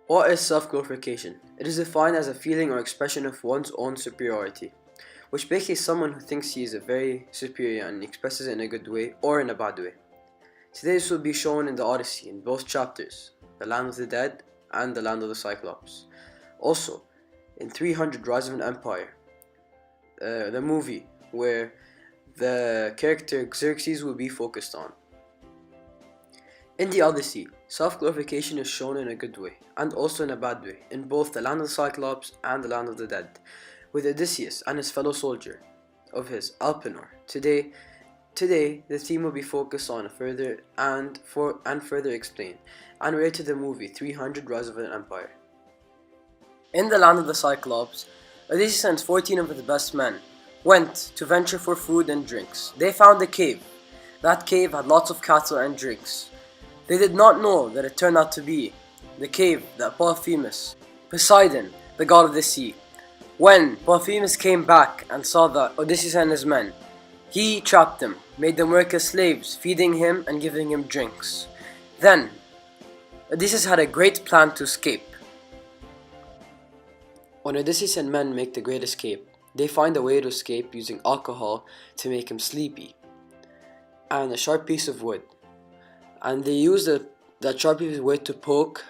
What is self-glorification? It is defined as a feeling or expression of one's own superiority, which basically is someone who thinks he is a very superior and expresses it in a good way or in a bad way. Today this will be shown in the Odyssey in both chapters, the Land of the Dead and the Land of the Cyclops. Also, in 300 Rise of an Empire, the movie where the character Xerxes will be focused on. In the Odyssey, self-glorification is shown in a good way, and also in a bad way, in both the Land of the Cyclops and the Land of the Dead, with Odysseus and his fellow soldier of his, Elpenor. Today, the theme will be focused on further explained, and related to the movie 300 Rise of an Empire. In the Land of the Cyclops, Odysseus and 14 of his best men went to venture for food and drinks. They found a cave. That cave had lots of cattle and drinks. They did not know that it turned out to be the cave that Polyphemus, Poseidon, the god of the sea. When Polyphemus came back and saw that Odysseus and his men, he trapped them, made them work as slaves, feeding him and giving him drinks. Then, Odysseus had a great plan to escape. When Odysseus and men make the great escape, they find a way to escape using alcohol to make him sleepy, and a sharp piece of wood. And they use that sharp piece of wood to poke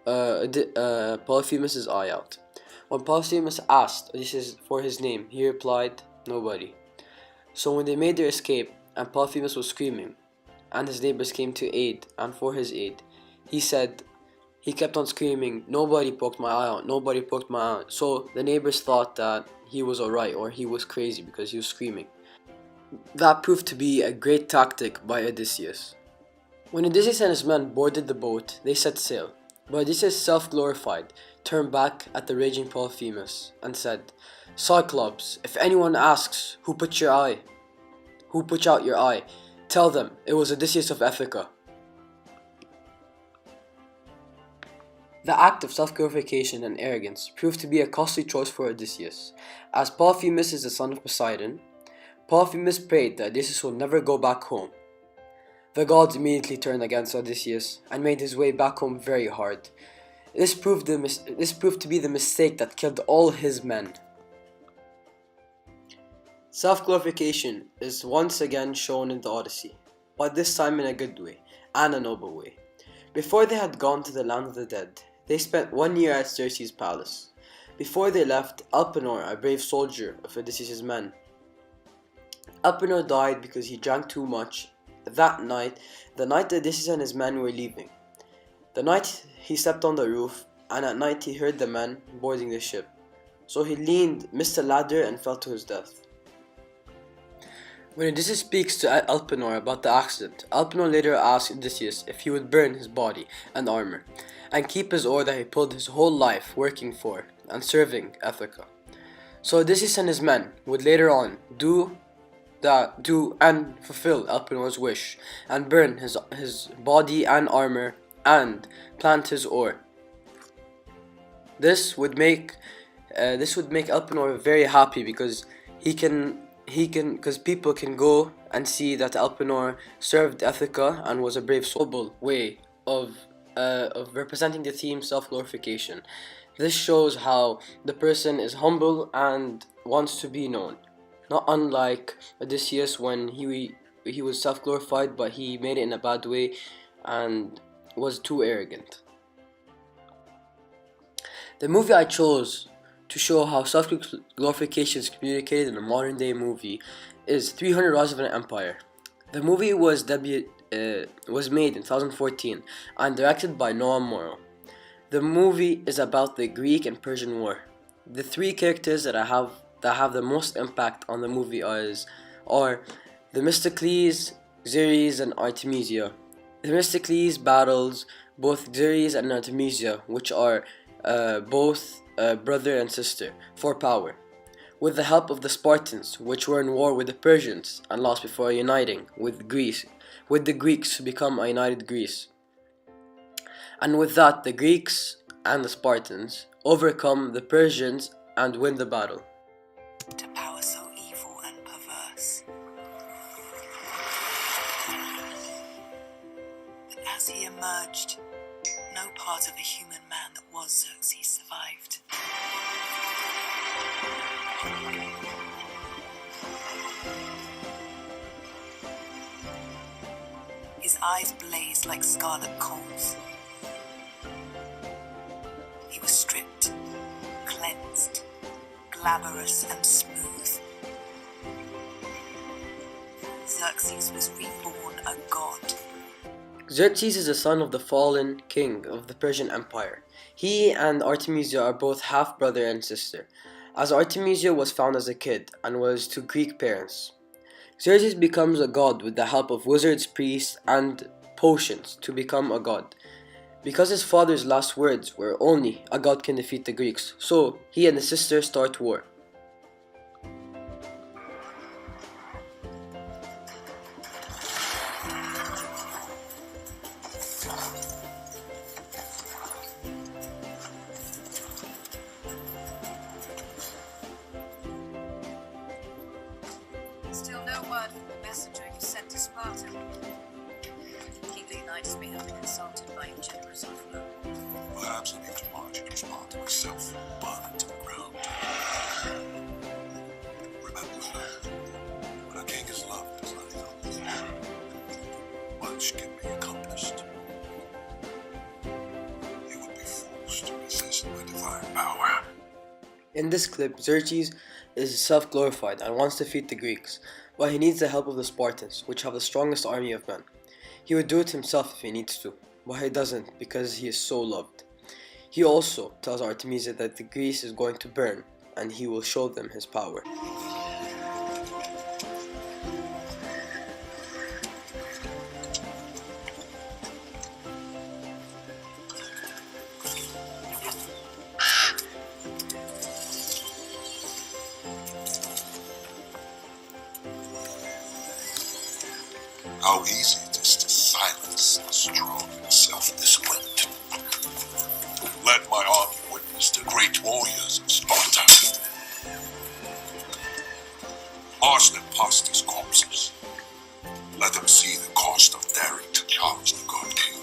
Polyphemus' eye out. When Polyphemus asked Odysseus for his name, he replied, "Nobody." So when they made their escape, and Polyphemus was screaming, and his neighbors came to aid, and for his aid, he kept on screaming, "Nobody poked my eye out, nobody poked my eye out." So the neighbors thought that he was alright, or he was crazy because he was screaming. That proved to be a great tactic by Odysseus. When Odysseus and his men boarded the boat, they set sail. But Odysseus, self-glorified, turned back at the raging Polyphemus and said, "Cyclops, if anyone asks who put out your eye, tell them it was Odysseus of Ithaca." The act of self-glorification and arrogance proved to be a costly choice for Odysseus. As Polyphemus is the son of Poseidon, Polyphemus prayed that Odysseus will never go back home. The gods immediately turned against Odysseus and made his way back home very hard. This proved to be the mistake that killed all his men. Self-glorification is once again shown in the Odyssey, but this time in a good way and a noble way. Before they had gone to the Land of the Dead, they spent 1 year at Circe's palace. Before they left, Elpenor, a brave soldier of Odysseus' men, Elpenor died because he drank too much that night, the night Odysseus and his men were leaving. The night he slept on the roof, and at night he heard the men boarding the ship. So he missed a ladder and fell to his death. When Odysseus speaks to Elpenor about the accident, Elpenor later asks Odysseus if he would burn his body and armor, and keep his oar that he pulled his whole life working for and serving Ithaca. So Odysseus and his men would later on do and fulfill Elpenor's wish, and burn his body and armor and plant his oar. This would make Elpenor very happy because because people can go and see that Elpenor served Ithaca and was a brave soul. Way of representing the theme self-glorification. This shows how the person is humble and wants to be known. Not unlike Odysseus when he was self-glorified, but he made it in a bad way and was too arrogant. The movie I chose to show how self-glorification is communicated in a modern day movie is 300 Rise of an Empire. The movie was made in 2014 and directed by Noah Morrow. The movie is about the Greek and Persian War. The three characters that have the most impact on the movie are Themistocles, Xerxes, and Artemisia. Themistocles battles both Xerxes and Artemisia, which are both brother and sister, for power, with the help of the Spartans, which were in war with the Persians and lost before uniting with the Greeks to become a united Greece. And with that, the Greeks and the Spartans overcome the Persians and win the battle. To power so evil and perverse. But as he emerged, no part of a human man that was Xerxes survived. His eyes blazed like scarlet coals. He was stripped, cleansed, glamorous and smooth. Xerxes was reborn a god. Xerxes is the son of the fallen king of the Persian Empire. He and Artemisia are both half-brother and sister, as Artemisia was found as a kid and was to Greek parents. Xerxes becomes a god with the help of wizards, priests, and potions to become a god. Because his father's last words were only a god can defeat the Greeks, so he and his sister start war. Still no word from the messenger you sent to Sparta. King Leonidas may have been insulted by your generous offer. Perhaps I need to march into Sparta myself, burn it to the ground. Remember, when a king is loved as I am, much can be accomplished. He would be forced to resist my divine power. In this clip, Xerxes is self-glorified and wants to defeat the Greeks, but he needs the help of the Spartans, which have the strongest army of men. He would do it himself if he needs to, but he doesn't because he is so loved. He also tells Artemisia that the Greece is going to burn, and he will show them his power. How easy it is to silence the strong and self-disciplined. Let my army witness the great warriors of Sparta. March them past these corpses. Let them see the cost of daring to challenge the god king.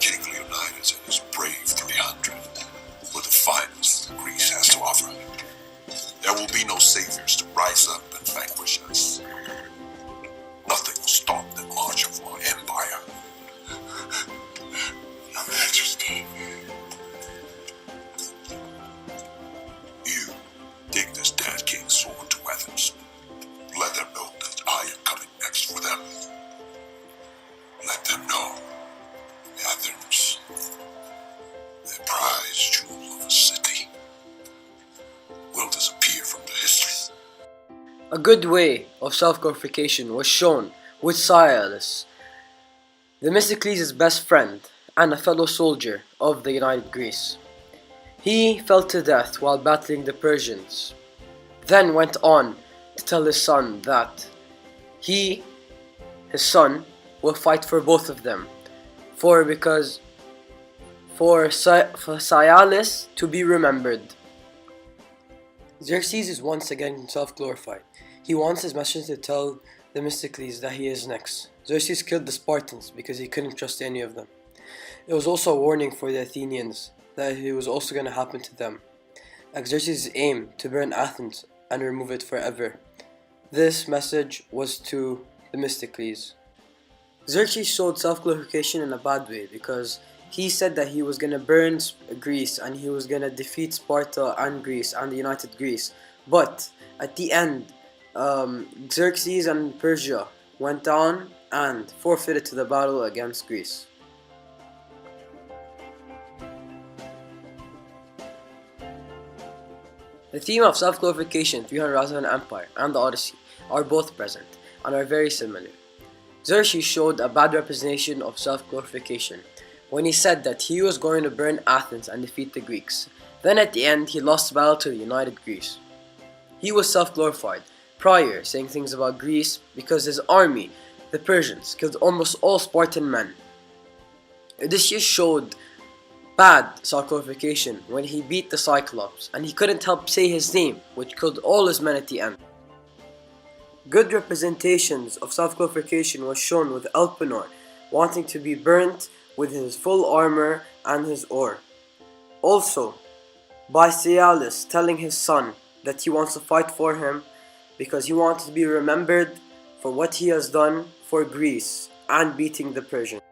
King Leonidas and his brave 300 were the finest that Greece has to offer. There will be no saviors to rise up and vanquish us. Nothing will stop the march of our empire. Your Majesty. You take this dead king's sword to Athens. Let them know that I am coming next for them. Let them know Athens, the prize jewel of a city, will disappear from the history. A good way of self-glorification was shown with Silas, Themistocles' best friend and a fellow soldier of the United Greece. He fell to death while battling the Persians, then went on to tell his son that his son, will fight for both of them, for Silas to be remembered. Xerxes is once again self-glorified. He wants his messenger to tell Themistocles that he is next. Xerxes killed the Spartans because he couldn't trust any of them. It was also a warning for the Athenians that it was also going to happen to them. Like Xerxes' aim to burn Athens and remove it forever. This message was to Themistocles. Xerxes showed self-glorification in a bad way because he said that he was going to burn Greece and he was going to defeat Sparta and Greece and the United Greece. But at the end, Xerxes and Persia went on and forfeited to the battle against Greece. The theme of self-glorification, 300 Rise of an Empire, and the Odyssey are both present and are very similar. Xerxes showed a bad representation of self-glorification when he said that he was going to burn Athens and defeat the Greeks. Then at the end, he lost the battle to the United Greece. He was self-glorified prior, saying things about Greece because his army, the Persians, killed almost all Spartan men. Odysseus showed bad self-glorification when he beat the Cyclops and he couldn't help say his name, which killed all his men at the end. Good representations of self-glorification was shown with Elpenor wanting to be burnt with his full armor and his oar. Also, by Cialis telling his son that he wants to fight for him because he wants to be remembered for what he has done for Greece and beating the Persians.